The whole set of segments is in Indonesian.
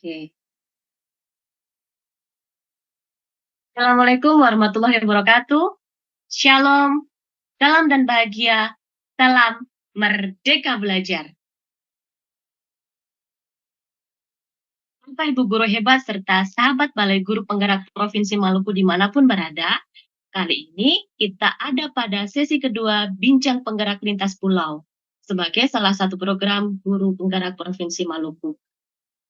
Oke. Assalamualaikum warahmatullahi wabarakatuh. Shalom, salam dan bahagia, salam merdeka belajar. Bapak Ibu guru hebat serta sahabat Balai Guru Penggerak Provinsi Maluku dimanapun berada, kali ini kita ada pada sesi kedua Bincang Penggerak Lintas Pulau sebagai salah satu program Guru Penggerak Provinsi Maluku.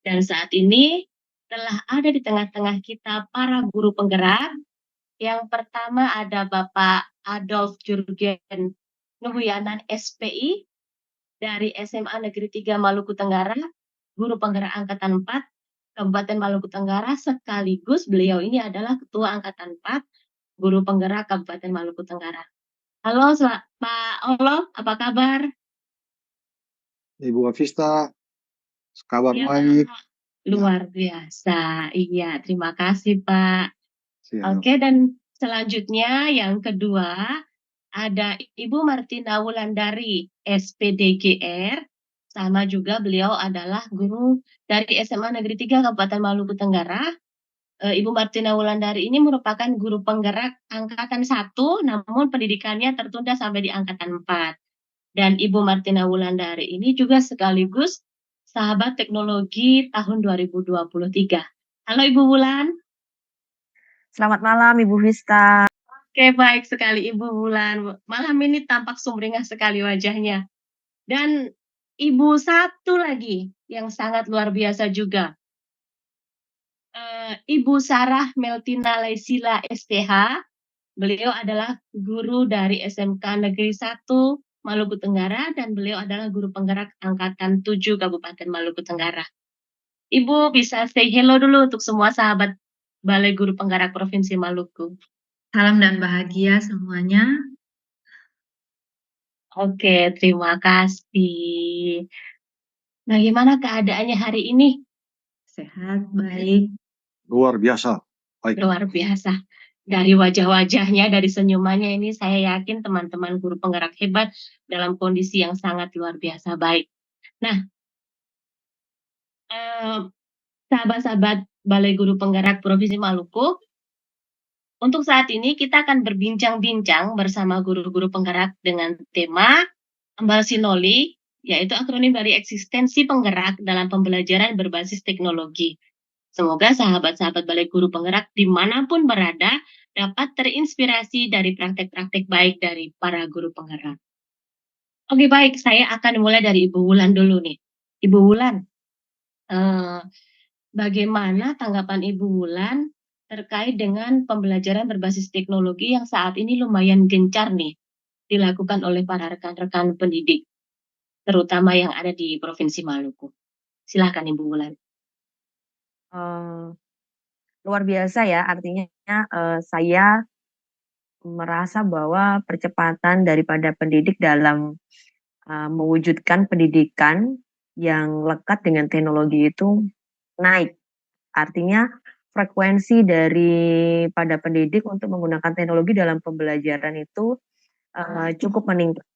Dan saat ini telah ada di tengah-tengah kita para guru penggerak. Yang pertama ada Bapak Adolf Jurgen Nuhuyanan SPI dari SMA Negeri 3 Maluku Tenggara, guru penggerak angkatan 4 Kabupaten Maluku Tenggara, sekaligus beliau ini adalah Ketua Angkatan 4 Guru Penggerak Kabupaten Maluku Tenggara. Halo Pak Olof, apa kabar? Ibu Afista, kabar Ya, baik. luar biasa. Iya, terima kasih Pak. Siap. Oke, dan selanjutnya yang kedua ada Ibu Martina Wulandari SPDGR, sama juga beliau adalah guru dari SMA Negeri 3 Kabupaten Maluku Tenggara. Ibu Martina Wulandari ini merupakan guru penggerak angkatan 1, namun pendidikannya tertunda sampai di angkatan 4. Dan Ibu Martina Wulandari ini juga sekaligus sahabat teknologi tahun 2023. Halo Ibu Wulan. Selamat malam Ibu Vista. Oke, baik sekali Ibu Wulan. Malam ini tampak sumringah sekali wajahnya. Dan Ibu satu lagi yang sangat luar biasa juga. Ibu Sarah Meltina Laisila STH. Beliau adalah guru dari SMK Negeri 1 Maluku Tenggara dan beliau adalah guru penggerak angkatan 7 Kabupaten Maluku Tenggara. Ibu bisa say hello dulu untuk semua sahabat Balai Guru Penggerak Provinsi Maluku. Salam dan bahagia semuanya. Oke, terima kasih. Bagaimana keadaannya hari ini? Sehat, baik. Luar biasa. Baik. Luar biasa. Dari wajah-wajahnya, dari senyumannya ini saya yakin teman-teman guru penggerak hebat dalam kondisi yang sangat luar biasa baik. Nah, sahabat-sahabat Balai Guru Penggerak Provinsi Maluku, untuk saat ini kita akan berbincang-bincang bersama guru-guru penggerak dengan tema Ambal Sinoli, yaitu akronim dari eksistensi penggerak dalam pembelajaran berbasis teknologi. Semoga sahabat-sahabat Balai Guru Penggerak dimanapun berada dapat terinspirasi dari praktek-praktek baik dari para guru penggerak. Oke, baik, saya akan mulai dari Ibu Wulan dulu nih. Ibu Wulan, bagaimana tanggapan Ibu Wulan terkait dengan pembelajaran berbasis teknologi yang saat ini lumayan gencar nih dilakukan oleh para rekan-rekan pendidik, terutama yang ada di Provinsi Maluku. Silakan Ibu Wulan. Luar biasa ya, artinya saya merasa bahwa percepatan daripada pendidik dalam mewujudkan pendidikan yang lekat dengan teknologi itu naik. Artinya frekuensi daripada pendidik untuk menggunakan teknologi dalam pembelajaran itu cukup meningkat.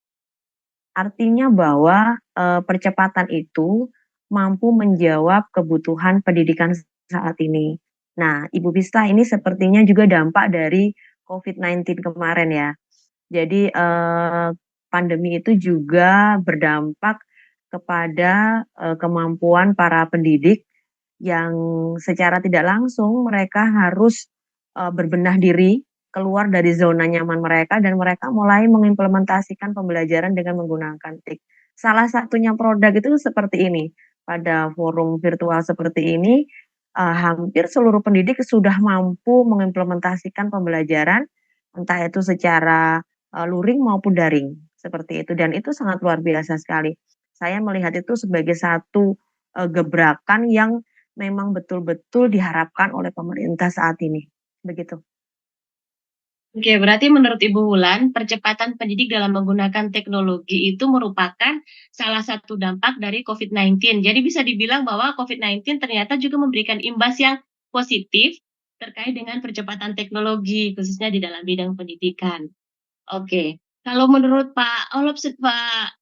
Artinya bahwa percepatan itu mampu menjawab kebutuhan pendidikan saat ini. Nah, Ibu Vista, ini sepertinya juga dampak dari COVID-19 kemarin ya. Jadi pandemi itu juga berdampak kepada kemampuan para pendidik yang secara tidak langsung mereka harus berbenah diri, keluar dari zona nyaman mereka, dan mereka mulai mengimplementasikan pembelajaran dengan menggunakan TIK. Salah satunya produk itu seperti ini. Pada forum virtual seperti ini, hampir seluruh pendidik sudah mampu mengimplementasikan pembelajaran, entah itu secara luring maupun daring, seperti itu. Dan itu sangat luar biasa sekali. Saya melihat itu sebagai satu gebrakan yang memang betul-betul diharapkan oleh pemerintah saat ini. Begitu. Oke, berarti menurut Ibu Wulan, percepatan pendidik dalam menggunakan teknologi itu merupakan salah satu dampak dari COVID-19. Jadi bisa dibilang bahwa COVID-19 ternyata juga memberikan imbas yang positif terkait dengan percepatan teknologi, khususnya di dalam bidang pendidikan. Oke, kalau menurut Pak Olof, Pak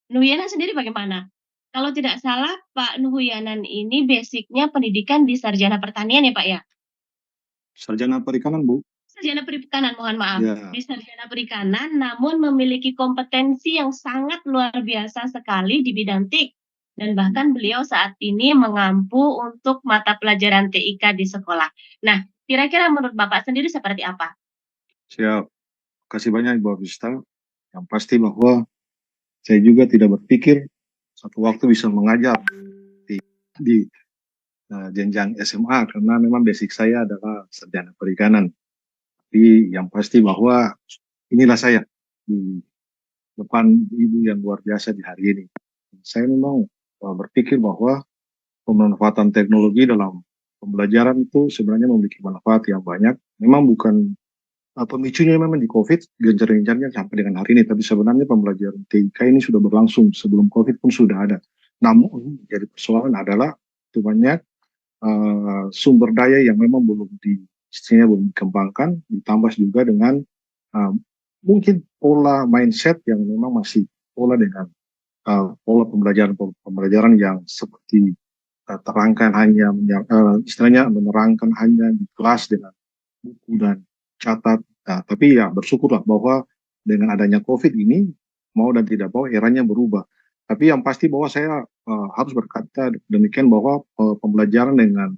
Nuyana sendiri bagaimana? Kalau tidak salah Pak Nuhuyanan ini basicnya pendidikan di sarjana pertanian ya Pak ya? Sarjana perikanan, Bu. Sarjana perikanan, mohon maaf. Ya, Di sarjana perikanan, namun memiliki kompetensi yang sangat luar biasa sekali di bidang TIK. Dan bahkan beliau saat ini mengampu untuk mata pelajaran TIK di sekolah. Nah, kira-kira menurut Bapak sendiri seperti apa? siap. Kasih banyak Ibu Afista. Yang pasti bahwa saya juga tidak berpikir satu waktu bisa mengajar di jenjang SMA karena memang basic saya adalah sarjana perikanan. Tapi yang pasti bahwa inilah saya di depan Ibu yang luar biasa di hari ini. Saya memang berpikir bahwa pemanfaatan teknologi dalam pembelajaran itu sebenarnya memiliki manfaat yang banyak. Memang bukan pemicunya memang di COVID, gencar-gencarnya sampai dengan hari ini. Tapi sebenarnya pembelajaran TIK ini sudah berlangsung sebelum COVID pun sudah ada. Namun jadi persoalan adalah itu banyak sumber daya yang memang belum dikembangkan, ditambah juga dengan mungkin pola mindset yang memang masih pola dengan pola pembelajaran yang seperti terangkan hanya istilahnya menerangkan hanya di kelas dengan buku dan catat. Tapi ya bersyukurlah bahwa dengan adanya COVID ini mau dan tidak mau eranya berubah. Tapi yang pasti bahwa saya harus berkata demikian bahwa pembelajaran dengan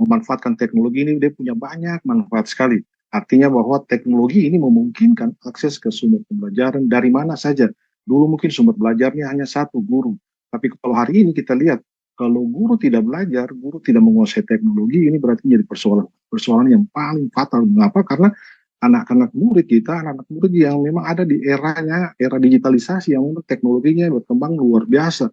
memanfaatkan teknologi ini dia punya banyak manfaat sekali. Artinya bahwa teknologi ini memungkinkan akses ke sumber pembelajaran dari mana saja. Dulu mungkin sumber belajarnya hanya satu, guru. Tapi kalau hari ini kita lihat, kalau guru tidak belajar, guru tidak menguasai teknologi, ini berarti menjadi persoalan yang paling fatal. Mengapa? Karena anak-anak murid kita, anak-anak murid yang memang ada di era digitalisasi yang memang teknologinya berkembang luar biasa.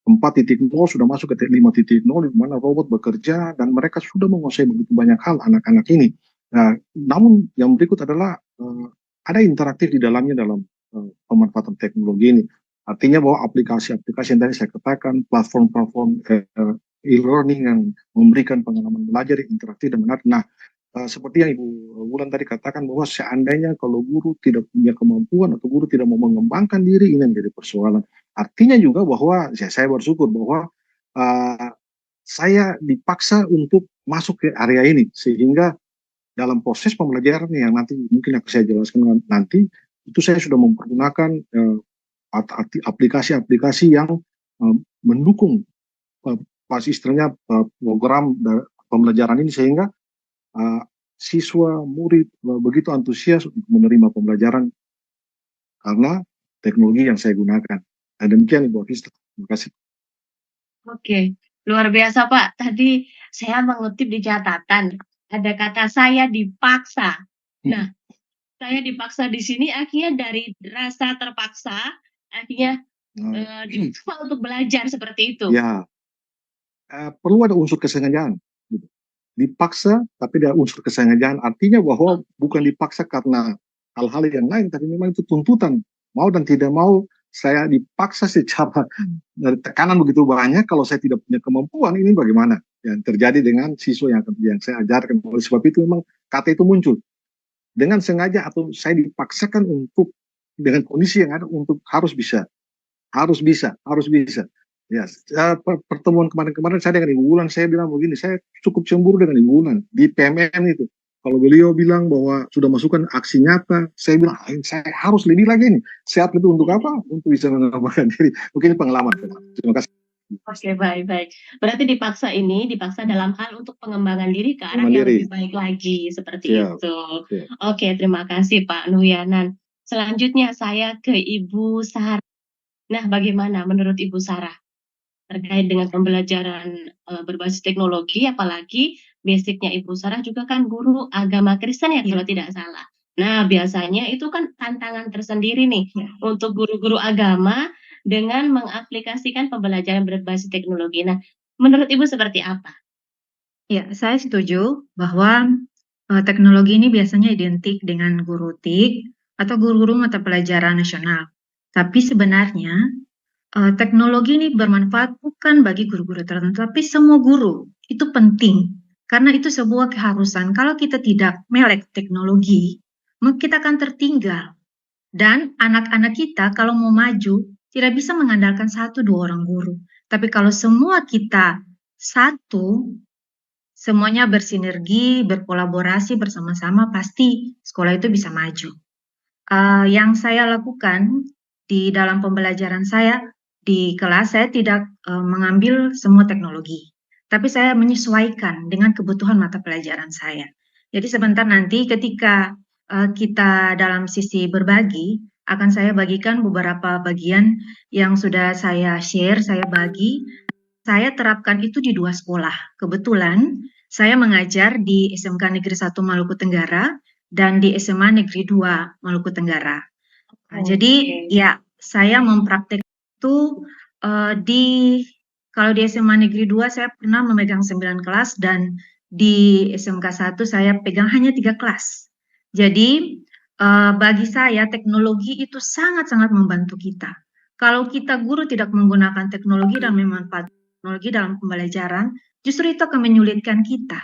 4.0 sudah masuk ke 5.0 di mana robot bekerja dan mereka sudah menguasai begitu banyak hal anak-anak ini. Nah, namun yang berikut adalah ada interaktif di dalamnya dalam pemanfaatan teknologi ini. Artinya bahwa aplikasi-aplikasi yang tadi saya katakan, platform-platform e-learning yang memberikan pengalaman belajar yang interaktif dan menarik. Nah, seperti yang Ibu Wulan tadi katakan bahwa seandainya kalau guru tidak punya kemampuan atau guru tidak mau mengembangkan diri, ini menjadi persoalan. Artinya juga bahwa saya bersyukur bahwa saya dipaksa untuk masuk ke area ini sehingga dalam proses pembelajaran yang nanti mungkin akan saya jelaskan nanti itu saya sudah mempergunakan aplikasi-aplikasi yang mendukung pas istilahnya program pembelajaran ini sehingga siswa murid begitu antusias untuk menerima pembelajaran karena teknologi yang saya gunakan. Nah, demikian Ibu Afista. Terima kasih. Oke, luar biasa Pak. Tadi saya mengutip di catatan, ada kata saya dipaksa. Nah, saya dipaksa di sini akhirnya dari rasa terpaksa, akhirnya dipaksa untuk belajar seperti itu. Ya, perlu ada unsur kesengajaan. Gitu. Dipaksa, tapi ada unsur kesengajaan. Artinya bahwa bukan dipaksa karena hal-hal yang lain, tapi memang itu tuntutan. Mau dan tidak mau, saya dipaksa secara dari tekanan begitu banyak. Kalau saya tidak punya kemampuan, ini bagaimana? Yang terjadi dengan siswa yang saya ajarkan. Oleh sebab itu memang kata itu muncul. Dengan sengaja atau saya dipaksakan untuk dengan kondisi yang ada untuk harus bisa. Ya, pertemuan kemarin saya dengan Ibu Wulan, saya bilang begini, saya cukup cemburu dengan Ibu Wulan di PMM itu. Kalau beliau bilang bahwa sudah masukkan aksi nyata, saya bilang saya harus lebih lagi nih. Sehat itu untuk apa? Untuk bisa mengembangkan diri. Mungkin pengalaman. Terima kasih. Oke, baik. Berarti dipaksa dalam hal untuk pengembangan diri ke arah yang lebih baik lagi, seperti itu. Oke, terima kasih Pak Nuhuyanan. Selanjutnya saya ke Ibu Sarah. Nah, bagaimana menurut Ibu Sarah terkait dengan pembelajaran berbasis teknologi, apalagi basicnya Ibu Sarah juga kan guru agama Kristen ya kalau tidak salah. Nah, biasanya itu kan tantangan tersendiri nih untuk guru-guru agama dengan mengaplikasikan pembelajaran berbasis teknologi. Nah, menurut Ibu seperti apa? Ya, saya setuju bahwa teknologi ini biasanya identik dengan guru TIK atau guru-guru mata pelajaran nasional. Tapi sebenarnya teknologi ini bermanfaat bukan bagi guru-guru tertentu, tapi semua guru. Itu penting, karena itu sebuah keharusan. Kalau kita tidak melek teknologi, maka kita akan tertinggal. Dan anak-anak kita kalau mau maju, tidak bisa mengandalkan 1-2 orang guru, Tapi kalau semua kita satu, semuanya bersinergi, berkolaborasi bersama-sama, pasti sekolah itu bisa maju. Yang saya lakukan di dalam pembelajaran saya di kelas, saya tidak mengambil semua teknologi, tapi saya menyesuaikan dengan kebutuhan mata pelajaran saya. Jadi sebentar nanti ketika kita dalam sisi berbagi, akan saya bagikan beberapa bagian yang sudah saya share, saya bagi. Saya terapkan itu di 2 sekolah. Kebetulan saya mengajar di SMK Negeri 1 Maluku Tenggara dan di SMA Negeri 2 Maluku Tenggara. Jadi ya saya mempraktek itu kalau di SMA Negeri 2 saya pernah memegang 9 kelas dan di SMK 1 saya pegang hanya 3 kelas. Jadi bagi saya teknologi itu sangat-sangat membantu kita. Kalau kita guru tidak menggunakan teknologi dan memanfaatkan teknologi dalam pembelajaran, justru itu akan menyulitkan kita.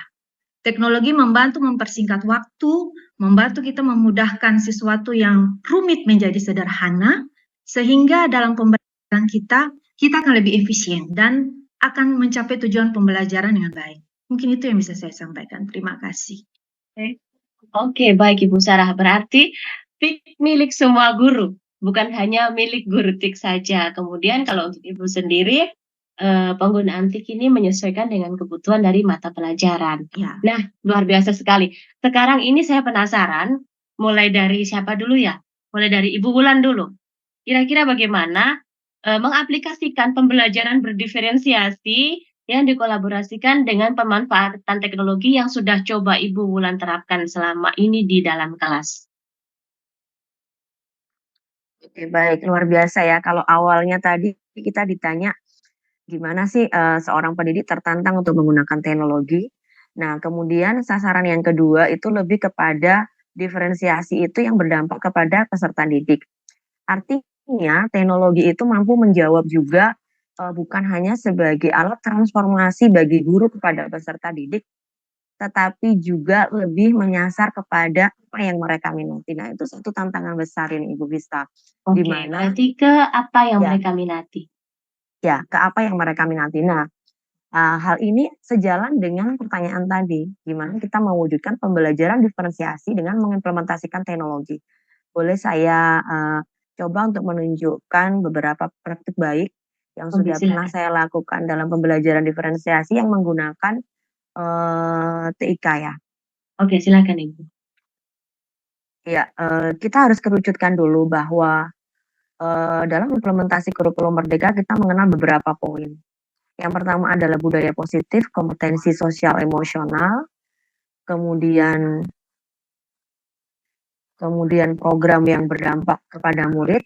Teknologi membantu mempersingkat waktu, membantu kita memudahkan sesuatu yang rumit menjadi sederhana, sehingga dalam pembelajaran kita akan lebih efisien dan akan mencapai tujuan pembelajaran dengan baik. Mungkin itu yang bisa saya sampaikan. Terima kasih. Oke, baik Ibu Sarah. Berarti TIK milik semua guru, bukan hanya milik guru TIK saja. Kemudian kalau untuk Ibu sendiri, penggunaan TIK ini menyesuaikan dengan kebutuhan dari mata pelajaran. Ya. Nah, luar biasa sekali. Sekarang ini saya penasaran, mulai dari siapa dulu ya? Mulai dari Ibu Wulan dulu. Kira-kira bagaimana mengaplikasikan pembelajaran berdiferensiasi yang dikolaborasikan dengan pemanfaatan teknologi yang sudah coba Ibu Wulan terapkan selama ini di dalam kelas? Oke, baik, luar biasa ya. Kalau awalnya tadi kita ditanya gimana sih seorang pendidik tertantang untuk menggunakan teknologi. Nah, kemudian sasaran yang kedua itu lebih kepada diferensiasi itu yang berdampak kepada peserta didik. Artinya teknologi itu mampu menjawab juga bukan hanya sebagai alat transformasi bagi guru kepada peserta didik, tetapi juga lebih menyasar kepada apa yang mereka minati. Nah, itu satu tantangan besar ini Ibu Vista. Oke, Dimana berarti ke apa yang Ya. mereka minati? ya ke apa yang mereka minati. Nah, hal ini sejalan dengan pertanyaan tadi, di mana kita mewujudkan pembelajaran diferensiasi dengan mengimplementasikan teknologi. Boleh saya coba untuk menunjukkan beberapa praktik baik yang Oke, sudah pernah silakan. saya lakukan dalam pembelajaran diferensiasi yang menggunakan TIK ya. Oke, silakan Ibu. Ya, kita harus kerucutkan dulu bahwa dalam implementasi kurikulum Merdeka kita mengenal beberapa poin. Yang pertama adalah budaya positif, kompetensi sosial emosional, kemudian program yang berdampak kepada murid,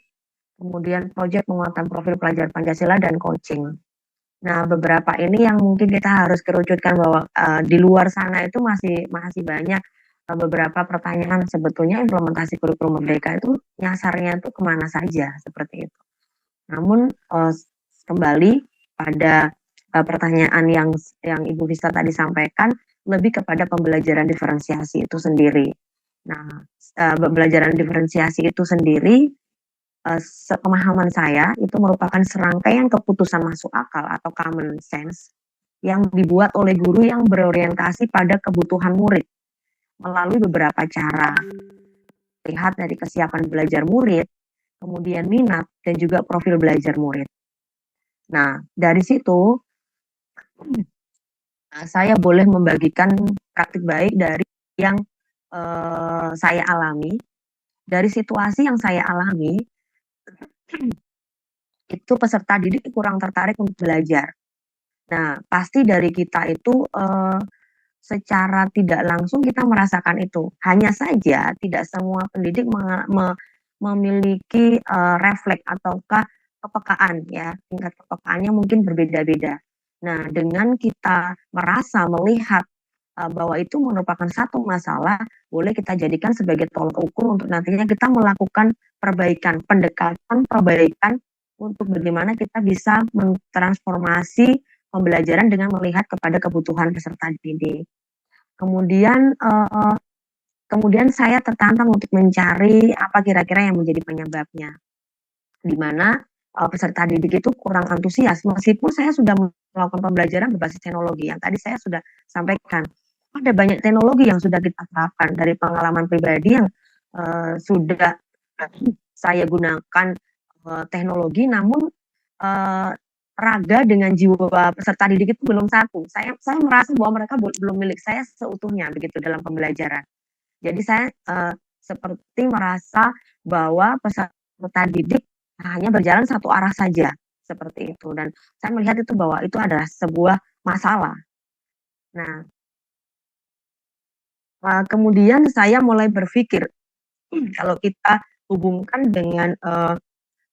kemudian proyek penguatan profil pelajar Pancasila dan coaching. Nah, beberapa ini yang mungkin kita harus kerucutkan bahwa di luar sana itu masih banyak beberapa pertanyaan sebetulnya implementasi kurikulum Merdeka itu nyasarnya itu kemana saja seperti itu. Namun kembali pada pertanyaan yang Ibu Vista tadi sampaikan lebih kepada pembelajaran diferensiasi itu sendiri. Nah, pembelajaran diferensiasi itu sendiri sepemahaman saya itu merupakan serangkaian keputusan masuk akal atau common sense yang dibuat oleh guru yang berorientasi pada kebutuhan murid melalui beberapa cara. Lihat dari kesiapan belajar murid, kemudian minat, dan juga profil belajar murid. Nah, dari situ saya boleh membagikan praktik baik dari yang saya alami. Dari situasi yang saya alami, itu peserta didik kurang tertarik untuk belajar. Nah, pasti dari kita itu secara tidak langsung kita merasakan itu. Hanya saja tidak semua pendidik memiliki refleks ataukah kepekaan ya. Tingkat kepekaannya mungkin berbeda-beda. Nah, dengan kita merasa melihat bahwa itu merupakan satu masalah, boleh kita jadikan sebagai tolak ukur untuk nantinya kita melakukan perbaikan, pendekatan perbaikan untuk bagaimana kita bisa mentransformasi pembelajaran dengan melihat kepada kebutuhan peserta didik. Kemudian saya tertantang untuk mencari apa kira-kira yang menjadi penyebabnya. Di mana peserta didik itu kurang antusias meskipun saya sudah melakukan pembelajaran berbasis teknologi yang tadi saya sudah sampaikan. Ada banyak teknologi yang sudah kita terapkan dari pengalaman pribadi yang sudah saya gunakan teknologi, namun raga dengan jiwa peserta didik itu belum satu. Saya merasa bahwa mereka belum milik saya seutuhnya begitu dalam pembelajaran. Jadi saya seperti merasa bahwa peserta didik hanya berjalan satu arah saja seperti itu, dan saya melihat itu bahwa itu adalah sebuah masalah. Nah, kemudian saya mulai berpikir kalau kita hubungkan dengan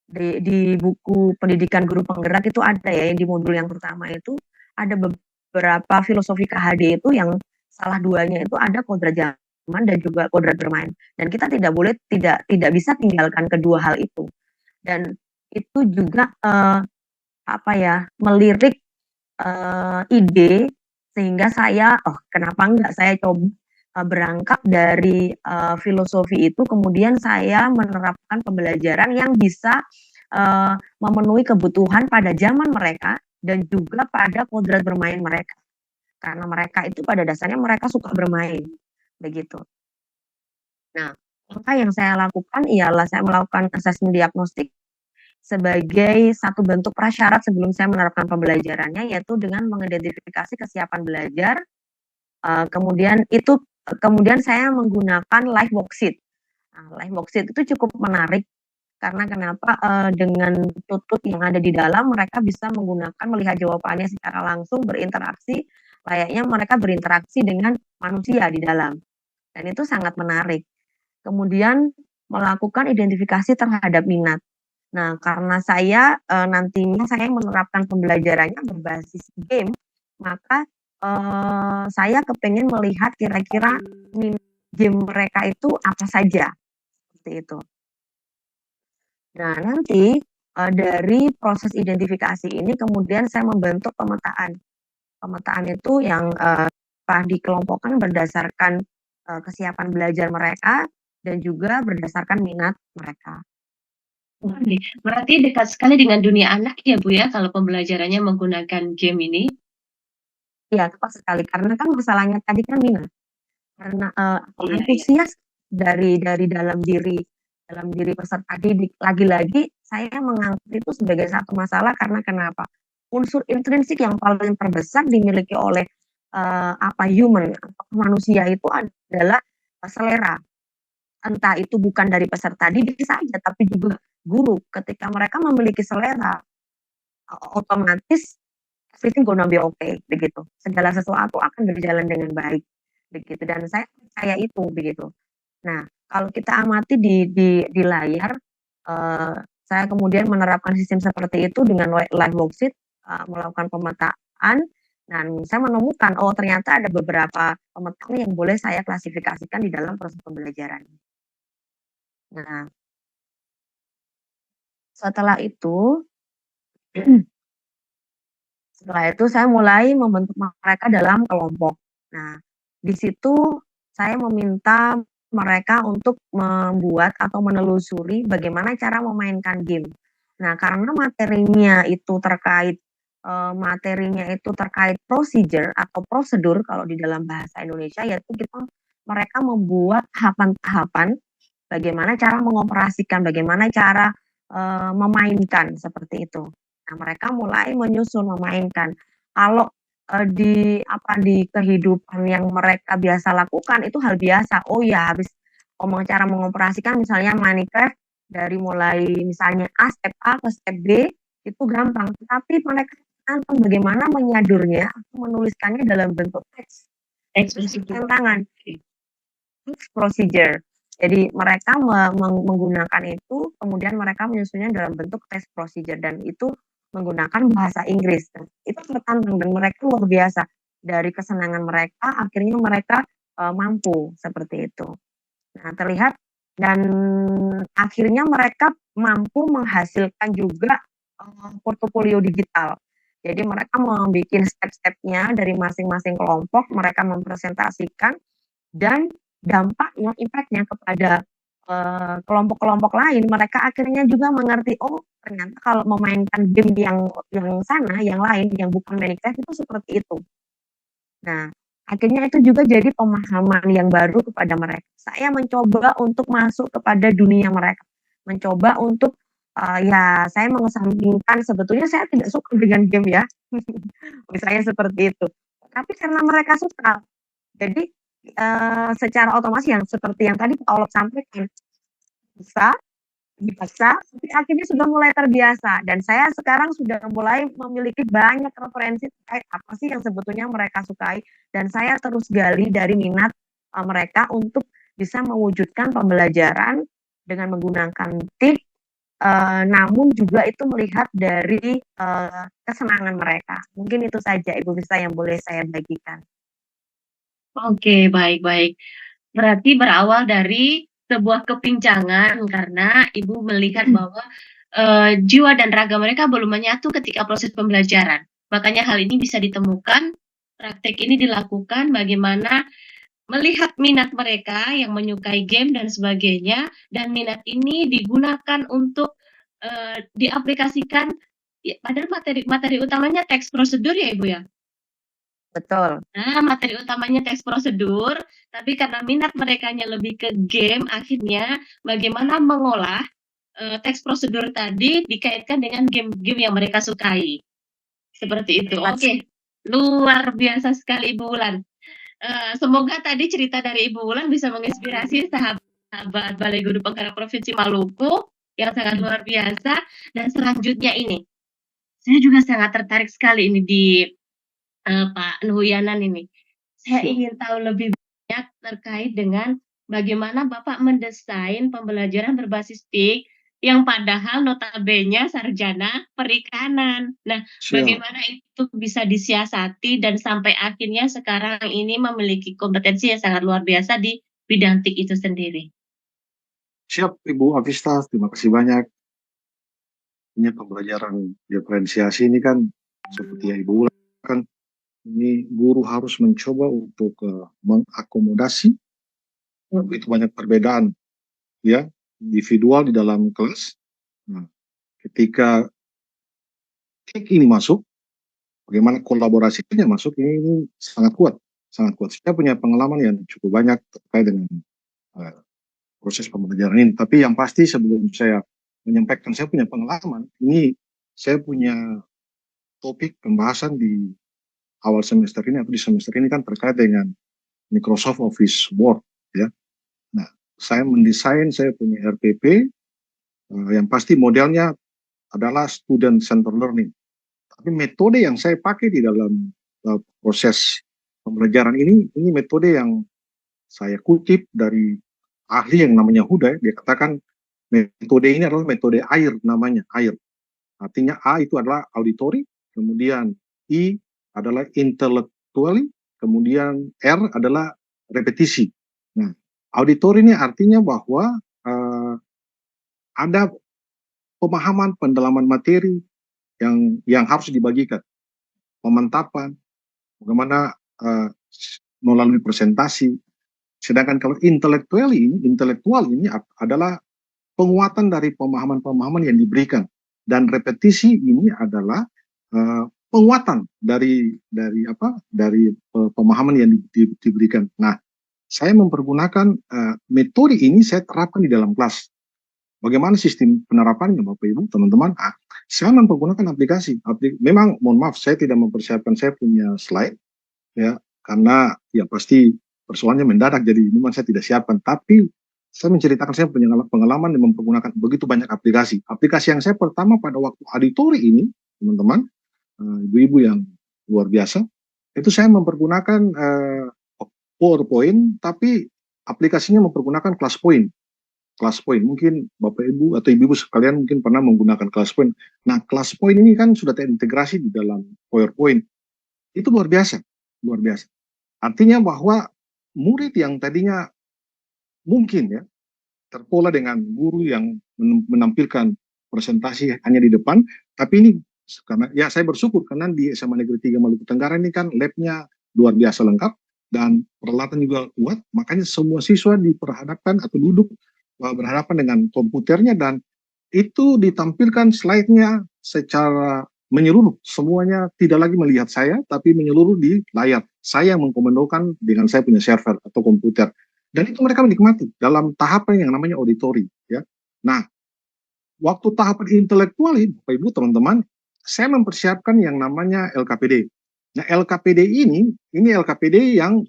di buku pendidikan guru penggerak itu ada ya, yang di modul yang pertama itu ada beberapa filosofi KHD itu yang salah duanya itu ada kodrat zaman dan juga kodrat bermain, dan kita tidak boleh tidak bisa tinggalkan kedua hal itu, dan itu juga melirik ide sehingga saya kenapa enggak saya coba berangkat dari filosofi itu, kemudian saya menerapkan pembelajaran yang bisa memenuhi kebutuhan pada zaman mereka dan juga pada kodrat bermain mereka. Karena mereka itu pada dasarnya mereka suka bermain, begitu. Nah, maka yang saya lakukan ialah saya melakukan asesmen diagnostik sebagai satu bentuk prasyarat sebelum saya menerapkan pembelajarannya, yaitu dengan mengidentifikasi kesiapan belajar. Kemudian saya menggunakan live worksheet. Nah, live worksheet itu cukup menarik karena kenapa? Dengan tutut yang ada di dalam, mereka bisa menggunakan melihat jawabannya secara langsung, berinteraksi layaknya mereka berinteraksi dengan manusia di dalam, dan itu sangat menarik. Kemudian melakukan identifikasi terhadap minat. Nah, karena saya nantinya saya menerapkan pembelajarannya berbasis game, maka saya kepengen melihat kira-kira game mereka itu apa saja, seperti itu. Nah, nanti dari proses identifikasi ini kemudian saya membentuk pemetaan. Pemetaan itu yang dikelompokkan berdasarkan kesiapan belajar mereka dan juga berdasarkan minat mereka. Berarti dekat sekali dengan dunia anak ya Bu ya, kalau pembelajarannya menggunakan game ini? Iya, tepat sekali. Karena kan masalahnya tadi kan minat. Karena antusias dari dalam diri peserta didik. Lagi-lagi saya menganggap itu sebagai satu masalah karena kenapa? Unsur intrinsik yang paling terbesar dimiliki oleh human atau manusia itu adalah selera. Entah itu bukan dari peserta didik saja, tapi juga guru. Ketika mereka memiliki selera, otomatis everything gonna be okay, begitu. Segala sesuatu akan berjalan dengan baik, begitu. Dan saya percaya itu, begitu. Nah, kalau kita amati di layar, saya kemudian menerapkan sistem seperti itu dengan live worksheet, melakukan pemetaan, dan saya menemukan ternyata ada beberapa pemetaan yang boleh saya klasifikasikan di dalam proses pembelajaran. Nah, setelah itu saya mulai membentuk mereka dalam kelompok. Nah, di situ saya meminta mereka untuk membuat atau menelusuri bagaimana cara memainkan game. Nah, karena materinya itu terkait procedure atau prosedur kalau di dalam bahasa Indonesia, yaitu mereka membuat tahapan-tahapan bagaimana cara mengoperasikan, bagaimana cara memainkan seperti itu. Nah, mereka mulai menyusun memainkan. Kalau di kehidupan yang mereka biasa lakukan itu hal biasa. Oh ya, habis cara mengoperasikan misalnya Minecraft dari mulai misalnya step A ke step B itu gampang. Tapi mereka tentang bagaimana menyadurnya atau menuliskannya dalam bentuk teks. Tantangan. Text procedure. Jadi mereka menggunakan itu, kemudian mereka menyusunnya dalam bentuk test procedure, dan itu menggunakan bahasa Inggris. Itu tertantang dan mereka luar biasa. Dari kesenangan mereka, akhirnya mereka mampu seperti itu. Nah, terlihat dan akhirnya mereka mampu menghasilkan juga portofolio digital. Jadi mereka membuat step-stepnya dari masing-masing kelompok, mereka mempresentasikan, dan dampaknya, impact-nya kepada kelompok-kelompok lain, mereka akhirnya juga mengerti, oh ternyata kalau memainkan game yang sana, yang lain, yang bukan Minecraft itu seperti itu. Nah, akhirnya itu juga jadi pemahaman yang baru kepada mereka. Saya mencoba untuk masuk kepada dunia mereka, mencoba untuk, ya saya mengesampingkan sebetulnya saya tidak suka dengan game ya, misalnya seperti itu. Tapi karena mereka suka, jadi, secara otomatis yang seperti yang tadi Pak Olop sampaikan, bisa dipaksa, tapi akhirnya sudah mulai terbiasa dan saya sekarang sudah mulai memiliki banyak referensi terkait apa sih yang sebetulnya mereka sukai dan saya terus gali dari minat, mereka untuk bisa mewujudkan pembelajaran dengan menggunakan TIK, namun juga itu melihat dari, kesenangan mereka. Mungkin itu saja Ibu Vista yang boleh saya bagikan. Oke, baik-baik. Berarti berawal dari sebuah kepincangan karena Ibu melihat bahwa, jiwa dan raga mereka belum menyatu ketika proses pembelajaran. Makanya hal ini bisa ditemukan, praktek ini dilakukan bagaimana melihat minat mereka yang menyukai game dan sebagainya, dan minat ini digunakan untuk, diaplikasikan padahal materi utamanya teks prosedur ya, Ibu, ya? Betul. Nah, materi utamanya teks prosedur, tapi karena minat merekanya lebih ke game, akhirnya bagaimana mengolah, teks prosedur tadi dikaitkan dengan game-game yang mereka sukai. Seperti itu. Tepat. Oke, luar biasa sekali Ibu Wulan. Semoga tadi cerita dari Ibu Wulan bisa menginspirasi sahabat Balai Guru Penggerak Provinsi Maluku yang sangat luar biasa. Dan selanjutnya ini, saya juga sangat tertarik sekali ini di Pak Nuhuyanan ini. Saya ingin tahu lebih banyak terkait dengan bagaimana Bapak mendesain pembelajaran berbasis TIK yang padahal notabene sarjana perikanan. Nah, bagaimana itu bisa disiasati dan sampai akhirnya sekarang ini memiliki kompetensi yang sangat luar biasa di bidang TIK itu sendiri. Siap Ibu Avista, terima kasih banyak. Ini pembelajaran diferensiasi ini kan seperti yang Ibu ulang kan, ini guru harus mencoba untuk mengakomodasi itu banyak perbedaan ya individual di dalam kelas. Nah, ketika ini masuk, bagaimana kolaborasinya masuk ini sangat kuat, sangat kuat. Saya punya pengalaman yang cukup banyak terkait dengan proses pembelajaran ini. Tapi yang pasti sebelum saya menyampaikan saya punya pengalaman, ini saya punya topik pembahasan di awal semester ini atau di semester ini kan terkait dengan Microsoft Office Word ya. Nah, saya mendesain, saya punya RPP yang pasti modelnya adalah student center learning. Tapi metode yang saya pakai di dalam proses pembelajaran ini metode yang saya kutip dari ahli yang namanya Huda. Dia katakan metode ini adalah metode AIR, namanya AIR. Artinya A itu adalah auditory, kemudian I adalah intellectually, kemudian R adalah repetisi. Nah, auditory ini artinya bahwa ada pemahaman pendalaman materi yang harus dibagikan, pemantapan, bagaimana melalui presentasi. Sedangkan kalau intelektual ini adalah penguatan dari pemahaman-pemahaman yang diberikan, dan repetisi ini adalah penguatan dari pemahaman yang diberikan. Nah, saya mempergunakan metode ini saya terapkan di dalam kelas. Bagaimana sistem penerapannya Bapak Ibu, teman-teman? Saya mempergunakan aplikasi. Memang mohon maaf saya tidak mempersiapkan, saya punya slide ya, karena ya pasti persoalannya mendadak jadi memang saya tidak siapkan. Tapi saya menceritakan saya punya pengalaman yang mempergunakan begitu banyak aplikasi. Aplikasi yang saya pertama pada waktu auditori ini, teman-teman, ibu-ibu yang luar biasa, itu saya mempergunakan PowerPoint, tapi aplikasinya mempergunakan ClassPoint. ClassPoint, mungkin Bapak Ibu atau Ibu-Ibu sekalian mungkin pernah menggunakan ClassPoint. Nah, ClassPoint ini kan sudah terintegrasi di dalam PowerPoint. Itu luar biasa, luar biasa. Artinya bahwa murid yang tadinya mungkin ya terpola dengan guru yang menampilkan presentasi hanya di depan, tapi ini karena ya saya bersyukur karena di SMA Negeri 3 Maluku Tenggara ini kan labnya luar biasa lengkap dan peralatan juga kuat, makanya semua siswa diperhadapkan atau duduk berhadapan dengan komputernya, dan itu ditampilkan slide-nya secara menyeluruh. Semuanya tidak lagi melihat saya, tapi menyeluruh di layar. Saya yang mengkomandokan dengan saya punya server atau komputer. Dan itu mereka menikmati dalam tahapan yang namanya auditori. Ya. Nah, waktu tahapan intelektual ini, Bapak Ibu, teman-teman, saya mempersiapkan yang namanya LKPD. Nah, LKPD ini LKPD yang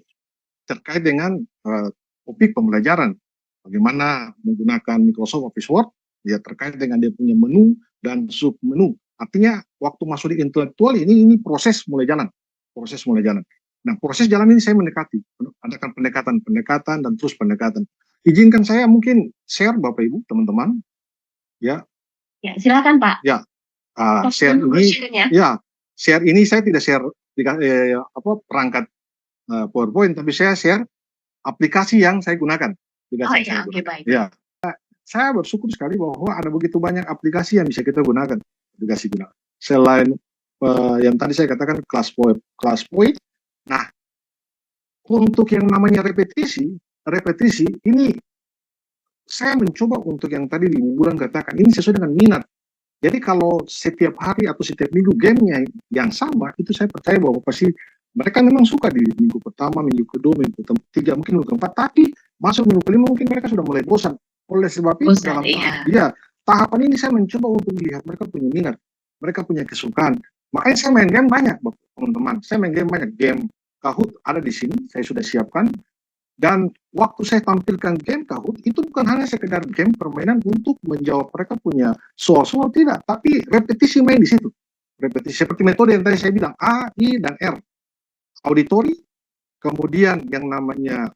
terkait dengan topik pembelajaran. Bagaimana menggunakan Microsoft Office Word, ya terkait dengan dia punya menu dan sub menu. Artinya waktu masuk di intelektual ini proses mulai jalan. Proses mulai jalan. Nah, proses jalan ini saya mendekati. Adakan pendekatan dan terus pendekatan. Izinkan saya mungkin share Bapak Ibu, teman-teman. Ya. Ya, silakan Pak. Ya. Share ini share ini saya tidak share perangkat PowerPoint, tapi saya share aplikasi yang saya gunakan. Oke, baik. Ya, saya bersyukur sekali bahwa ada begitu banyak aplikasi yang bisa kita gunakan. Aplikasi gunakan. Selain yang tadi saya katakan ClassPoint. Nah, untuk yang namanya repetisi ini saya mencoba untuk yang tadi di bulan katakan ini sesuai dengan minat. Jadi kalau setiap hari atau setiap minggu gamenya yang sama, itu saya percaya bahwa pasti mereka memang suka di minggu pertama, minggu kedua, minggu ketiga, mungkin minggu keempat, tapi masuk minggu kelima mungkin mereka sudah mulai bosan. Oleh sebab itu dalam tahapan ini saya mencoba untuk melihat mereka punya minat, mereka punya kesukaan. Makanya saya main game banyak, teman-teman. Saya main game banyak. Game Kahoot ada di sini, saya sudah siapkan. Dan waktu saya tampilkan game Kahoot, itu bukan hanya sekedar game permainan untuk menjawab mereka punya soal-soal, tidak, tapi repetisi main di situ. Repetisi seperti metode yang tadi saya bilang, A, I, dan R. Auditori, kemudian yang namanya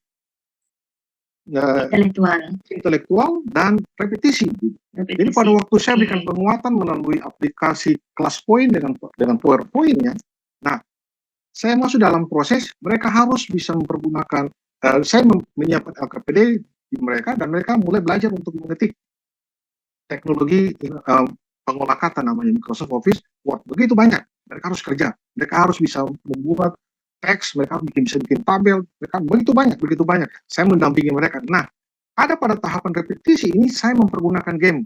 intelektual dan repetisi. Jadi pada waktu saya berikan penguatan melalui aplikasi ClassPoint dengan PowerPoint-nya, nah saya masuk dalam proses, mereka harus bisa mempergunakan, saya menyiapkan LKPD di mereka, dan mereka mulai belajar untuk mengetik teknologi pengolah kata namanya Microsoft Office Word. Begitu banyak, mereka harus kerja, mereka harus bisa membuat teks, mereka bisa bikin tabel, mereka begitu banyak. Saya mendampingi mereka. Nah, ada pada tahapan repetisi ini saya mempergunakan game.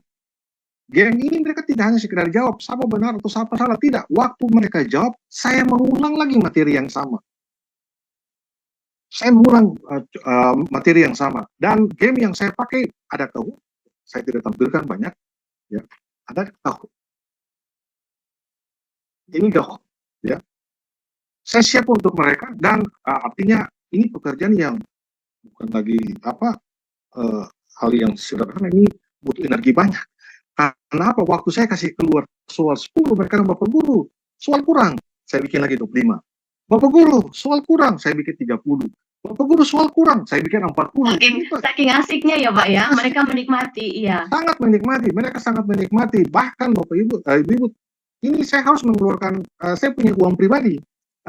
Game ini mereka tidak hanya sekedar jawab siapa benar atau siapa salah, tidak. Waktu mereka jawab, saya mengulang lagi materi yang sama. Saya mengulang materi yang sama. Dan game yang saya pakai ada Kahoot. Saya tidak tampilkan banyak. Ya, ada Kahoot. Ini Kahoot. Ya. Saya siap untuk mereka, dan artinya ini pekerjaan yang bukan lagi hal yang sederhana, ini butuh energi banyak. Karena apa? Waktu saya kasih keluar soal 10, mereka bilang, Bapak Guru, soal kurang, saya bikin lagi 25. Bapak Guru, soal kurang, saya bikin 30. Bapak Guru, soal kurang, saya bikin 40. Saking asiknya ya Pak ya, mereka menikmati, iya. Sangat menikmati, mereka sangat menikmati. Bahkan Bapak Ibu, ini saya harus mengeluarkan, saya punya uang pribadi.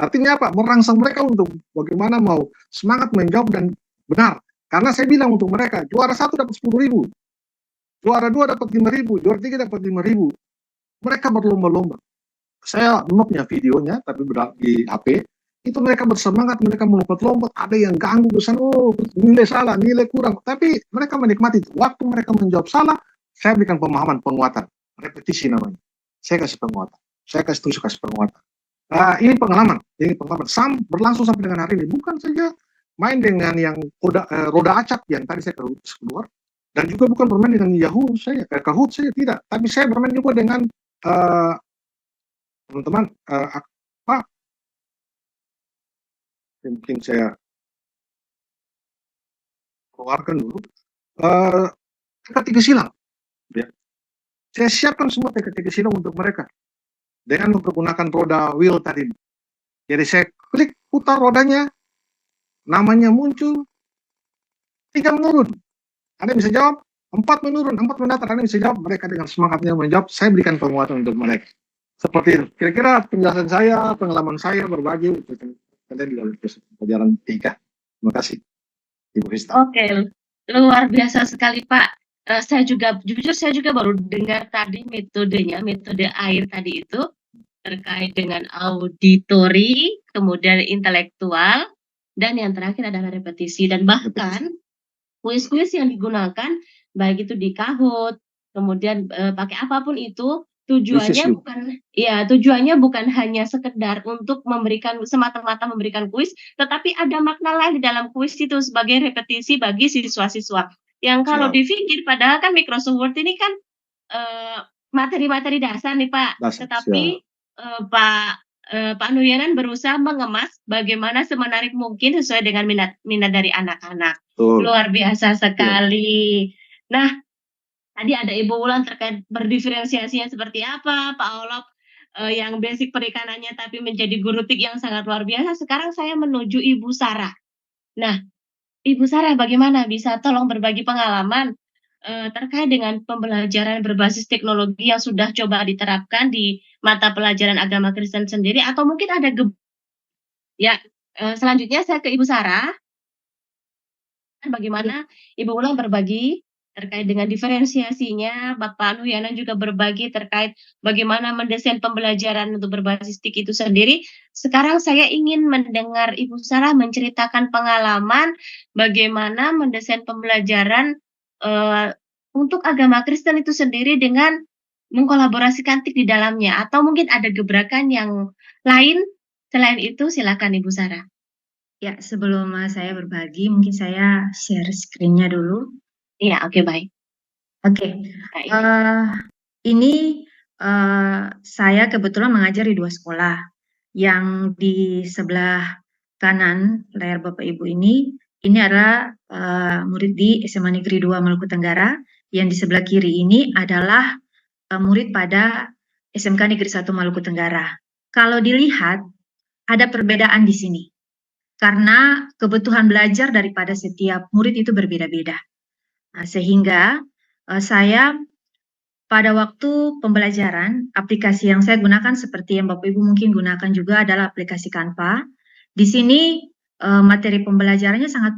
Artinya apa? Merangsang mereka untuk bagaimana mau semangat menjawab dan benar. Karena saya bilang untuk mereka, juara 1 dapat 10.000, juara 2 dapat 5.000, juara 3 dapat 5.000. Mereka berlomba-lomba. Saya belum punya videonya, tapi di HP, itu mereka bersemangat, mereka melompat-lompat, ada yang ganggu, nilai salah, nilai kurang. Tapi mereka menikmati. Waktu mereka menjawab salah, saya berikan pemahaman, penguatan. Repetisi namanya. Saya kasih penguatan. Saya kasih penguatan. Ini pengalaman berlangsung sampai dengan hari ini. Bukan saja main dengan yang roda acak yang tadi saya keluar, dan juga bukan bermain dengan Kahoot saya tidak, tapi saya bermain juga dengan teman-teman mungkin saya keluarkan dulu teka-teki silang. Ya. Saya siapkan semua teka-teki silang untuk mereka dengan menggunakan roda wheel tadi. Jadi saya klik putar rodanya, namanya muncul, 3 menurun. Ada yang bisa jawab, 4 menurun, 4 mendatar. Ada yang bisa jawab, mereka dengan semangatnya menjawab, saya berikan penguatan untuk mereka. Seperti itu. Kira-kira penjelasan saya, pengalaman saya berbagi untuk kalian di dalam pelajaran 3. Terima kasih, Ibu Rista. Oke, luar biasa sekali Pak. Saya juga baru dengar tadi metode AIR tadi itu terkait dengan auditori, kemudian intelektual, dan yang terakhir adalah repetisi. Dan bahkan kuis-kuis yang digunakan, baik itu di Kahoot, kemudian, pakai apapun itu, Quizzes juga. tujuannya bukan hanya sekedar untuk semata-mata memberikan kuis, tetapi ada makna lain di dalam kuis itu sebagai repetisi bagi siswa-siswa. Yang kalau Siap. dipikir padahal kan Microsoft Word ini kan, materi-materi dasar nih, Pak. Dasar, Tetapi, siap. Pak Nuryanan berusaha mengemas bagaimana semenarik mungkin sesuai dengan minat dari anak-anak. Betul. Luar biasa sekali. Nah, tadi ada Ibu Wulan terkait berdiferensiasinya seperti apa, Pak Olof, yang basic perikanannya tapi menjadi guru TIK yang sangat luar biasa. Sekarang saya menuju Ibu Sarah. Nah, Ibu Sarah bagaimana bisa tolong berbagi pengalaman, terkait dengan pembelajaran berbasis teknologi yang sudah coba diterapkan di mata pelajaran agama Kristen sendiri atau mungkin ada selanjutnya saya ke Ibu Sarah. Bagaimana Ibu Wulan berbagi terkait dengan diferensiasinya, Bapak Nuryanan juga berbagi terkait bagaimana mendesain pembelajaran untuk berbasis TIK itu sendiri. Sekarang saya ingin mendengar Ibu Sarah menceritakan pengalaman bagaimana mendesain pembelajaran, untuk agama Kristen itu sendiri dengan mengkolaborasikan TIK di dalamnya, atau mungkin ada gebrakan yang lain selain itu, silakan Ibu Sarah. Ya, sebelum saya berbagi, mungkin saya share screen-nya dulu. Iya, oke, baik. Oke, Baik. ini saya kebetulan mengajar di 2 sekolah. Yang di sebelah kanan layar Bapak Ibu ini adalah murid di SMA Negeri 2 Maluku Tenggara. Yang di sebelah kiri ini adalah murid pada SMK Negeri 1 Maluku Tenggara. Kalau dilihat, ada perbedaan di sini. Karena kebutuhan belajar daripada setiap murid itu berbeda-beda. Nah, sehingga saya pada waktu pembelajaran, aplikasi yang saya gunakan seperti yang Bapak Ibu mungkin gunakan juga adalah aplikasi Canva. Di sini materi pembelajarannya sangat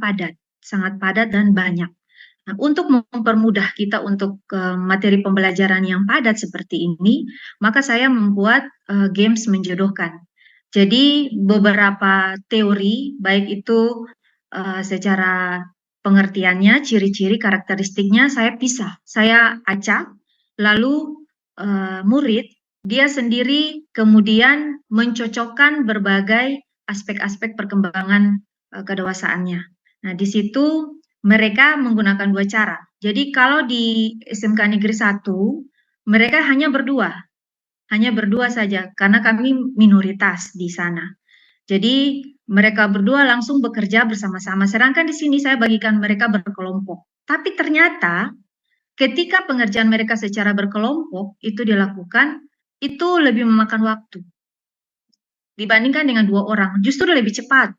padat dan banyak. Nah, untuk mempermudah kita untuk materi pembelajaran yang padat seperti ini, maka saya membuat games menjodohkan. Jadi beberapa teori, baik itu secara pengertiannya, ciri-ciri, karakteristiknya saya pisah, saya acak, lalu murid dia sendiri kemudian mencocokkan berbagai aspek-aspek perkembangan kedewasaannya. Nah, di situ mereka menggunakan 2 cara. Jadi kalau di SMK Negeri 1, mereka hanya berdua saja karena kami minoritas di sana. Jadi mereka berdua langsung bekerja bersama-sama. Sedangkan di sini saya bagikan mereka berkelompok. Tapi ternyata ketika pengerjaan mereka secara berkelompok itu dilakukan, itu lebih memakan waktu dibandingkan dengan 2 orang, justru lebih cepat.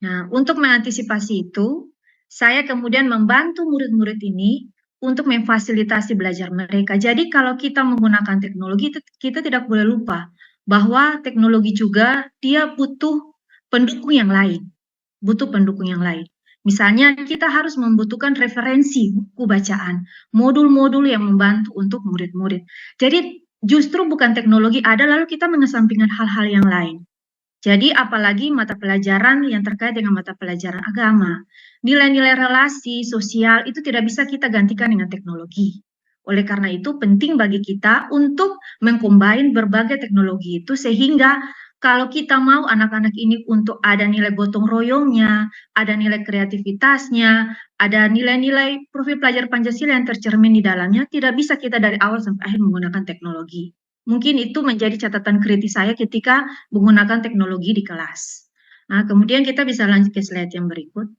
Nah, untuk mengantisipasi itu, saya kemudian membantu murid-murid ini untuk memfasilitasi belajar mereka. Jadi kalau kita menggunakan teknologi, kita tidak boleh lupa bahwa teknologi juga dia butuh pendukung yang lain. Misalnya kita harus membutuhkan referensi buku bacaan, modul-modul yang membantu untuk murid-murid. Jadi justru bukan teknologi ada lalu kita mengesampingkan hal-hal yang lain. Jadi apalagi mata pelajaran yang terkait dengan mata pelajaran agama, nilai-nilai relasi sosial itu tidak bisa kita gantikan dengan teknologi. Oleh karena itu penting bagi kita untuk mengcombine berbagai teknologi itu sehingga kalau kita mau anak-anak ini untuk ada nilai gotong royongnya, ada nilai kreativitasnya, ada nilai-nilai profil pelajar Pancasila yang tercermin di dalamnya, tidak bisa kita dari awal sampai akhir menggunakan teknologi. Mungkin itu menjadi catatan kritis saya ketika menggunakan teknologi di kelas. Nah, kemudian kita bisa lanjut ke slide yang berikut.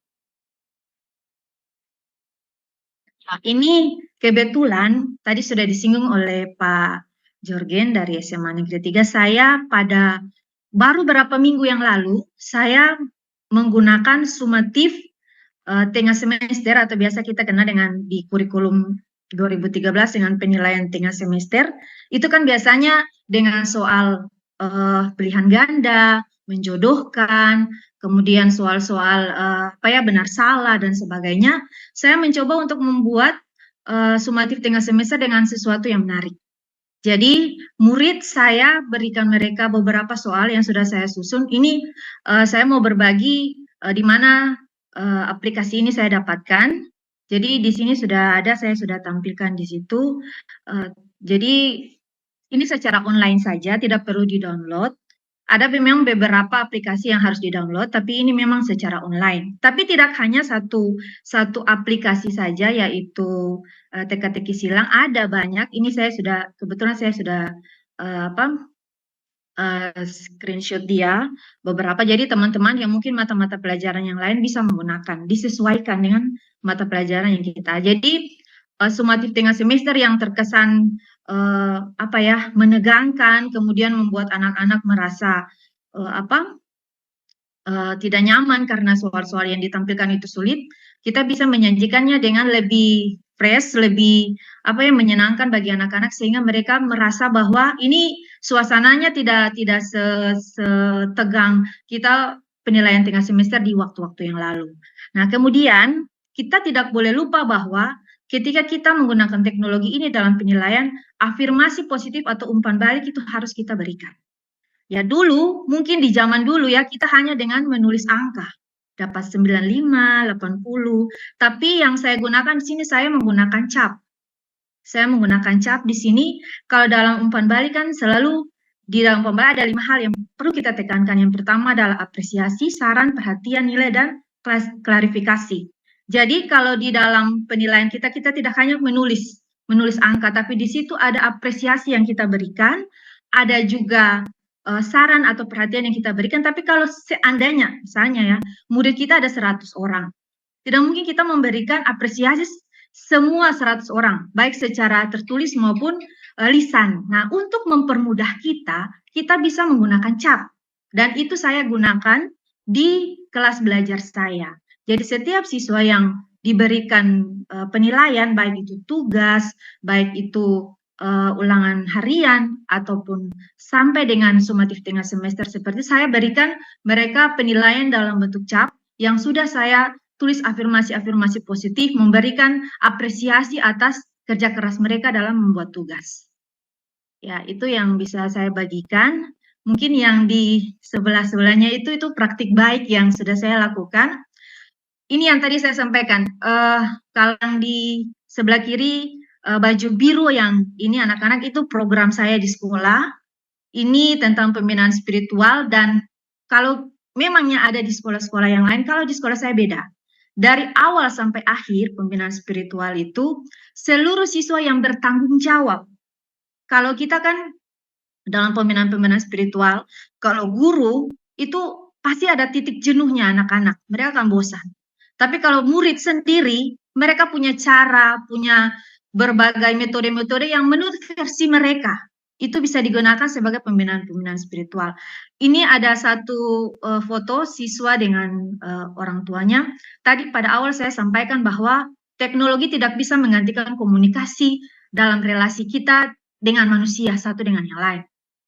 Nah, ini kebetulan tadi sudah disinggung oleh Pak Jorgen dari SMA Negeri 3. Saya pada baru beberapa minggu yang lalu, saya menggunakan sumatif tengah semester atau biasa kita kenal dengan di kurikulum 2013 dengan penilaian tengah semester, itu kan biasanya dengan soal pilihan ganda, menjodohkan, kemudian soal-soal benar salah dan sebagainya. Saya mencoba untuk membuat sumatif tengah semester dengan sesuatu yang menarik. Jadi murid saya berikan mereka beberapa soal yang sudah saya susun. Ini saya mau berbagi di mana aplikasi ini saya dapatkan. Jadi di sini sudah ada, saya sudah tampilkan di situ. Jadi ini secara online saja, tidak perlu di-download. Ada memang beberapa aplikasi yang harus di-download, tapi ini memang secara online. Tapi tidak hanya satu aplikasi saja, yaitu teka-teki silang, ada banyak. Ini kebetulan saya sudah screenshot dia beberapa. Jadi teman-teman yang mungkin mata-mata pelajaran yang lain bisa menggunakan, disesuaikan dengan mata pelajaran yang kita. Jadi sumatif tengah semester yang terkesan menegangkan, kemudian membuat anak-anak merasa tidak nyaman karena soal-soal yang ditampilkan itu sulit, kita bisa menyajikannya dengan lebih fresh, lebih menyenangkan bagi anak-anak sehingga mereka merasa bahwa ini suasananya tidak setegang kita penilaian tengah semester di waktu-waktu yang lalu. Nah, kemudian kita tidak boleh lupa bahwa ketika kita menggunakan teknologi ini dalam penilaian, afirmasi positif atau umpan balik itu harus kita berikan. Ya dulu, mungkin di zaman dulu ya, kita hanya dengan menulis angka. Dapat 95, 80. Tapi yang saya gunakan di sini, saya menggunakan cap. Saya menggunakan cap di sini. Kalau dalam umpan balik kan selalu, di dalam umpan balik ada 5 hal yang perlu kita tekankan. Yang pertama adalah apresiasi, saran, perhatian, nilai, dan klarifikasi. Jadi kalau di dalam penilaian kita tidak hanya menulis angka, tapi di situ ada apresiasi yang kita berikan, ada juga saran atau perhatian yang kita berikan. Tapi kalau seandainya misalnya ya murid kita ada 100 orang, tidak mungkin kita memberikan apresiasi semua 100 orang, baik secara tertulis maupun lisan. Nah, untuk mempermudah kita bisa menggunakan cap, dan itu saya gunakan di kelas belajar saya. Jadi setiap siswa yang diberikan penilaian, baik itu tugas, baik itu ulangan harian ataupun sampai dengan sumatif tengah semester, seperti saya berikan mereka penilaian dalam bentuk cap yang sudah saya tulis afirmasi-afirmasi positif, memberikan apresiasi atas kerja keras mereka dalam membuat tugas. Ya, itu yang bisa saya bagikan. Mungkin yang di sebelah-sebelahnya itu praktik baik yang sudah saya lakukan. Ini yang tadi saya sampaikan. Kalau yang di sebelah kiri baju biru yang ini anak-anak itu program saya di sekolah. Ini tentang pembinaan spiritual, dan kalau memangnya ada di sekolah-sekolah yang lain, kalau di sekolah saya beda. Dari awal sampai akhir pembinaan spiritual itu seluruh siswa yang bertanggung jawab. Kalau kita kan dalam pembinaan spiritual, kalau guru itu pasti ada titik jenuhnya anak-anak, mereka akan bosan. Tapi kalau murid sendiri, mereka punya cara, punya berbagai metode-metode yang menurut versi mereka itu bisa digunakan sebagai pembinaan spiritual. Ini ada satu foto siswa dengan orang tuanya. Tadi pada awal saya sampaikan bahwa teknologi tidak bisa menggantikan komunikasi dalam relasi kita dengan manusia satu dengan yang lain.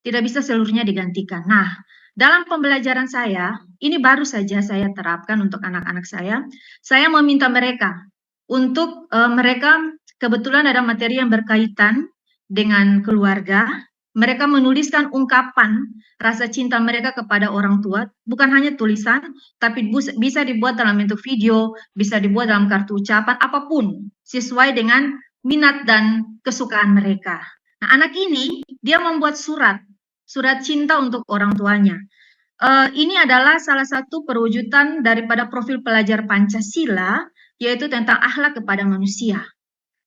Tidak bisa seluruhnya digantikan. Nah, dalam pembelajaran saya, ini baru saja saya terapkan untuk anak-anak saya meminta mereka untuk mereka kebetulan ada materi yang berkaitan dengan keluarga, mereka menuliskan ungkapan rasa cinta mereka kepada orang tua, bukan hanya tulisan, tapi bisa dibuat dalam bentuk video, bisa dibuat dalam kartu ucapan, apapun, sesuai dengan minat dan kesukaan mereka. Nah, anak ini, dia membuat surat cinta untuk orang tuanya. Ini adalah salah satu perwujudan daripada profil pelajar Pancasila, yaitu tentang akhlak kepada manusia.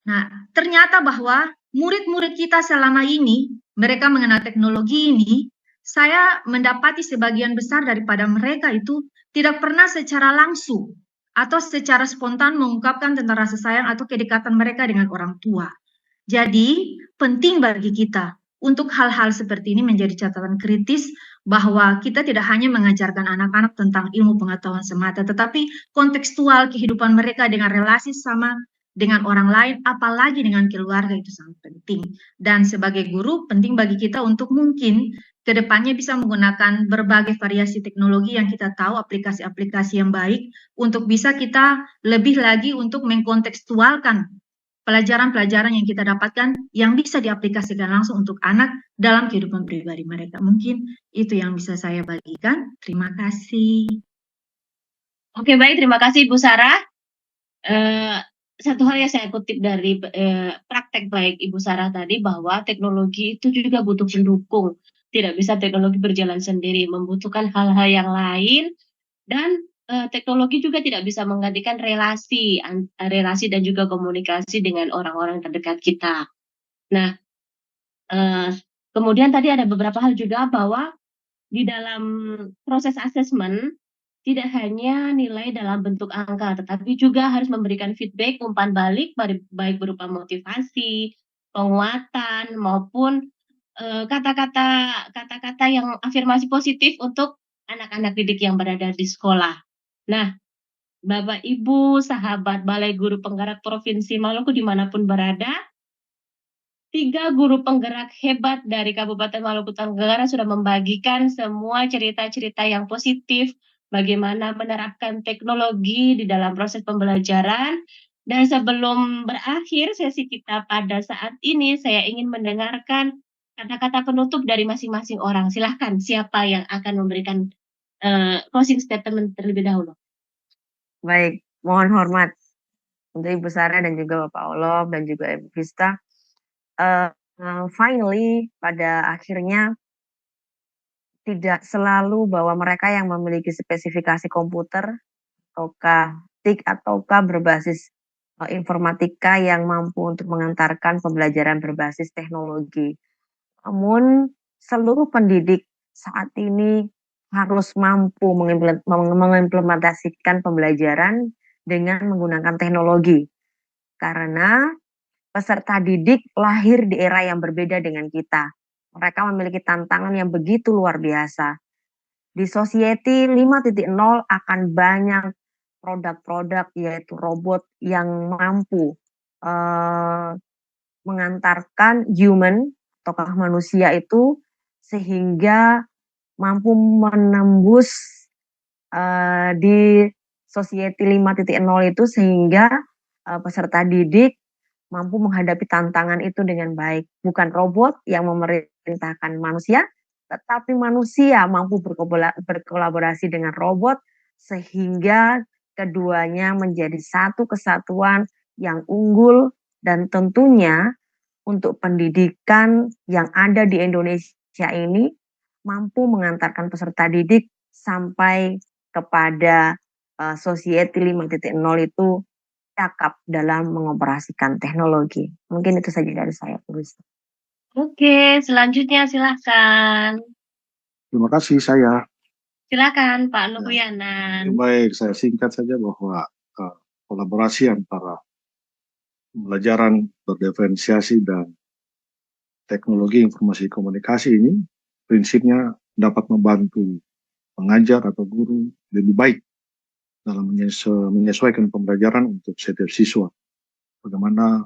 Nah, ternyata bahwa murid-murid kita selama ini, mereka mengenal teknologi ini, saya mendapati sebagian besar daripada mereka itu tidak pernah secara langsung atau secara spontan mengungkapkan tentang rasa sayang atau kedekatan mereka dengan orang tua. Jadi, penting bagi kita untuk hal-hal seperti ini menjadi catatan kritis bahwa kita tidak hanya mengajarkan anak-anak tentang ilmu pengetahuan semata, tetapi kontekstual kehidupan mereka dengan relasi sama dengan orang lain, apalagi dengan keluarga, itu sangat penting. Dan sebagai guru, penting bagi kita untuk mungkin ke depannya bisa menggunakan berbagai variasi teknologi yang kita tahu, aplikasi-aplikasi yang baik, untuk bisa kita lebih lagi untuk mengkontekstualkan pelajaran-pelajaran yang kita dapatkan yang bisa diaplikasikan langsung untuk anak dalam kehidupan pribadi mereka. Mungkin itu yang bisa saya bagikan. Terima kasih. Oke, baik. Terima kasih, Bu Sarah. satu hal yang saya kutip dari praktek baik Ibu Sarah tadi, bahwa teknologi itu juga butuh pendukung. Tidak bisa teknologi berjalan sendiri, membutuhkan hal-hal yang lain, dan teknologi juga tidak bisa menggantikan relasi dan juga komunikasi dengan orang-orang terdekat kita. Nah, kemudian tadi ada beberapa hal juga bahwa di dalam proses asesmen tidak hanya nilai dalam bentuk angka, tetapi juga harus memberikan feedback, umpan balik, baik berupa motivasi, penguatan, maupun kata-kata yang afirmasi positif untuk anak-anak didik yang berada di sekolah. Nah, Bapak Ibu, sahabat Balai Guru Penggerak Provinsi Maluku dimanapun berada, 3 guru penggerak hebat dari Kabupaten Maluku Tenggara sudah membagikan semua cerita-cerita yang positif, bagaimana menerapkan teknologi di dalam proses pembelajaran. Dan sebelum berakhir sesi kita pada saat ini, saya ingin mendengarkan kata-kata penutup dari masing-masing orang. Silahkan, siapa yang akan memberikan closing statement terlebih dahulu? Baik, mohon hormat untuk Ibu Sarah dan juga Bapak Olof dan juga Ibu Krista. Finally, pada akhirnya tidak selalu bahwa mereka yang memiliki spesifikasi komputer ataukah TIK ataukah berbasis informatika yang mampu untuk mengantarkan pembelajaran berbasis teknologi. Namun seluruh pendidik saat ini harus mampu mengimplementasikan pembelajaran dengan menggunakan teknologi. Karena peserta didik lahir di era yang berbeda dengan kita. Mereka memiliki tantangan yang begitu luar biasa. Di Society 5.0 akan banyak produk-produk yaitu robot yang mampu mengantarkan human ataukah manusia itu sehingga mampu menembus di Society 5.0 itu sehingga peserta didik mampu menghadapi tantangan itu dengan baik. Bukan robot yang memerintahkan manusia, tetapi manusia mampu berkolaborasi dengan robot sehingga keduanya menjadi satu kesatuan yang unggul, dan tentunya untuk pendidikan yang ada di Indonesia ini mampu mengantarkan peserta didik sampai kepada Society 5.0 itu cakap dalam mengoperasikan teknologi. Mungkin itu saja dari saya, Bu Rizky. Oke, selanjutnya silahkan. Terima kasih saya. Silakan Pak Nuryanan. Baik, saya singkat saja bahwa kolaborasi antara pembelajaran berdiferensiasi dan teknologi informasi komunikasi ini prinsipnya dapat membantu pengajar atau guru lebih baik dalam menyesuaikan pembelajaran untuk setiap siswa. Bagaimana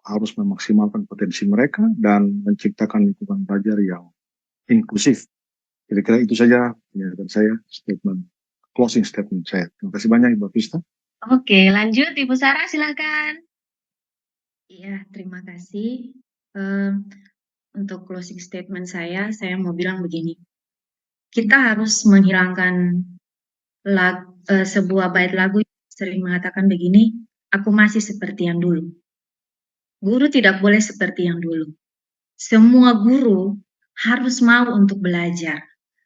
harus memaksimalkan potensi mereka dan menciptakan lingkungan belajar yang inklusif. Kira-kira itu saja penjelasan saya, closing statement saya. Terima kasih banyak Ibu Krista. Oke, lanjut Ibu Sarah, silakan. Iya, terima kasih. Untuk closing statement saya mau bilang begini. Kita harus menghilangkan sebuah bait lagu yang sering mengatakan begini, aku masih seperti yang dulu. Guru tidak boleh seperti yang dulu. Semua guru harus mau untuk belajar.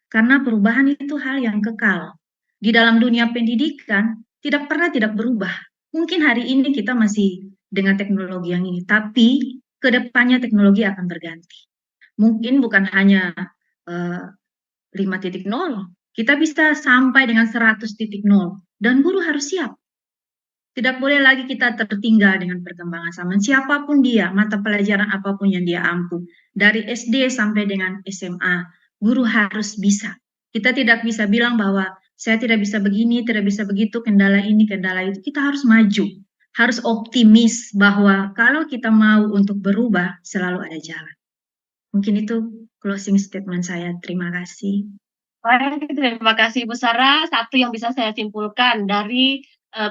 Karena perubahan itu hal yang kekal. Di dalam dunia pendidikan, tidak pernah tidak berubah. Mungkin hari ini kita masih dengan teknologi yang ini, tapi ke depannya teknologi akan berganti. Mungkin bukan hanya 5.0, kita bisa sampai dengan 100.0, dan guru harus siap. Tidak boleh lagi kita tertinggal dengan perkembangan zaman. Siapapun dia, mata pelajaran apapun yang dia ampu. Dari SD sampai dengan SMA, guru harus bisa. Kita tidak bisa bilang bahwa saya tidak bisa begini, tidak bisa begitu, kendala ini, kendala itu. Kita harus maju. Harus optimis bahwa kalau kita mau untuk berubah, selalu ada jalan. Mungkin itu closing statement saya. Terima kasih. Baik, terima kasih Ibu Sarah. Satu yang bisa saya simpulkan dari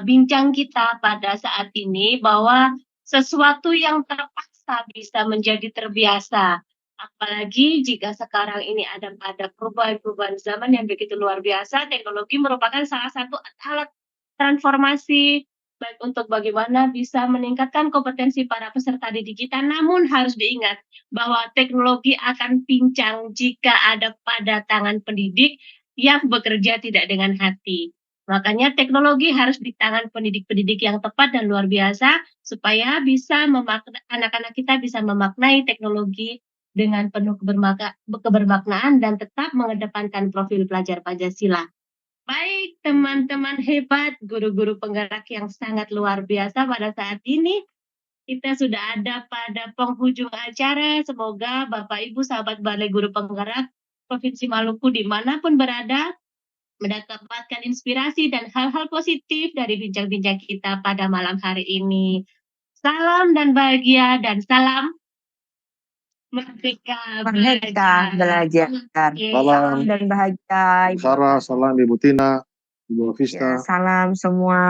bincang kita pada saat ini, bahwa sesuatu yang terpaksa bisa menjadi terbiasa. Apalagi jika sekarang ini ada perubahan-perubahan zaman yang begitu luar biasa, teknologi merupakan salah satu alat transformasi baik untuk bagaimana bisa meningkatkan kompetensi para peserta didik kita, namun harus diingat bahwa teknologi akan pincang jika ada pada tangan pendidik yang bekerja tidak dengan hati. Makanya teknologi harus di tangan pendidik-pendidik yang tepat dan luar biasa supaya bisa anak-anak kita bisa memaknai teknologi dengan penuh kebermaknaan dan tetap mengedepankan profil pelajar Pancasila. Baik, teman-teman hebat, guru-guru penggerak yang sangat luar biasa pada saat ini, kita sudah ada pada penghujung acara. Semoga Bapak Ibu sahabat Balai Guru Penggerak Provinsi Maluku dimanapun berada, mendapatkan inspirasi dan hal-hal positif dari bincang-bincang kita pada malam hari ini. Salam dan bahagia dan salam Merdeka belajar. Salam dan bahagia. Sarah, salam Ibu Tina, Ibu Avista. Ya, salam semua.